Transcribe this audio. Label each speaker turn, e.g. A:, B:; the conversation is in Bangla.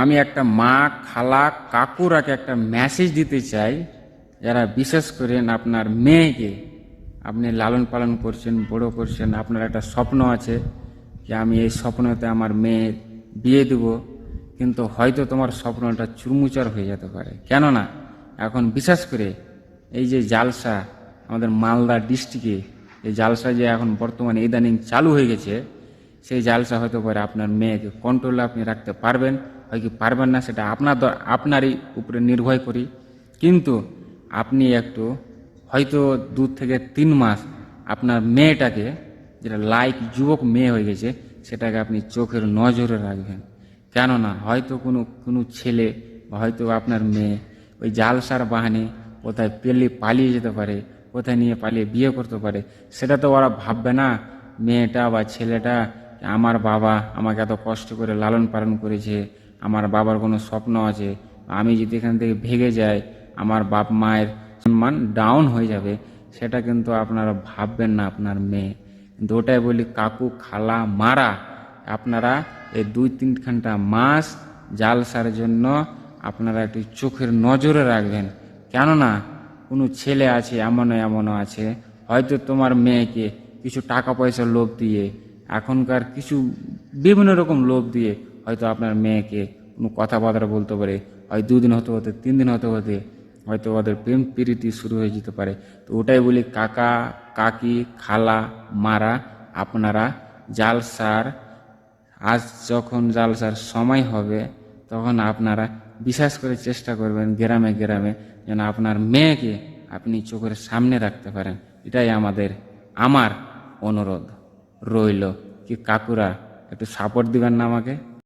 A: আমি একটা মা, খালা, কাকুরাকে একটা মেসেজ দিতে চাই, যারা বিশেষ করে আপনার মেয়েকে আপনি লালন পালন করছেন, বড় করছেন, আপনার একটা স্বপ্ন আছে যে আমি এই স্বপ্নতে আমার মেয়ের বিয়ে দেব, কিন্তু হয়তো তোমার স্বপ্নটা চুরমুচার হয়ে যেতে পারে। কেননা এখন বিশেষ করে এই যে জালসা আমাদের মালদা ডিস্ট্রিক্টে, এই জালসা যে এখন বর্তমানে ইদানিং চালু হয়ে গেছে, সেই জালসা হতে পারে আপনার মেয়েকে কন্ট্রোলে আপনি রাখতে পারবেন, হয় কি পারবেন না সেটা আপনারই উপরে নির্ভর করি। কিন্তু আপনি একটু হয়তো 2 থেকে 3 মাস আপনার মেয়েটাকে, যেটা লাইক যুবক মেয়ে হয়ে গেছে, সেটাকে আপনি চোখের নজরে রাখবেন। কেননা হয়তো কোনো কোনো ছেলে বা হয়তো আপনার মেয়ে ওই জালসার বাহানে কোথায় পালিয়ে যেতে পারে, কোথায় নিয়ে পালিয়ে বিয়ে করতে পারে। সেটা তো ওরা ভাববে না, মেয়েটা বা ছেলেটা আমার বাবা আমাকে এত কষ্ট করে লালন পালন করেছে, আমার বাবার কোনো স্বপ্ন আছে, আমি যদি এখান থেকে ভেগে যাই আমার বাপ মায়ের সম্মান ডাউন হয়ে যাবে, সেটা কিন্তু আপনারা ভাববেন না আপনার মেয়ে। কিন্তু ওটাই বলি, কাকু, খালা, মারা, আপনারা এই 2-3 মাস জালসার জন্য আপনারা একটু চোখের নজরে রাখবেন। কেননা কোনো ছেলে আছে, এমনও আছে, হয়তো তোমার মেয়েকে কিছু টাকা পয়সার লোভ দিয়ে, এখনকার কিছু বিভিন্ন রকম লোভ দিয়ে হয়তো আপনার মেয়েকে কোনো কথাবার্তা বলতে পারে, হয় 2 দিন হতে হতে 3 দিন হতে হতে হয়তো ওদের প্রেম প্রীতি শুরু হয়ে যেতে পারে। তো ওটাই বলি, কাকা, কাকি, খালা, মারা, আপনারা জালসার আজ যখন জালসার সময় হবে, তখন আপনারা বিশেষ করে চেষ্টা করবেন গ্রামে গ্রামে যেন আপনার মেয়েকে আপনি চোখের সামনে রাখতে পারেন। এটাই আমার অনুরোধ রইল। কি কাকুরা, একটু সাপোর্ট দিবেন না আমাকে?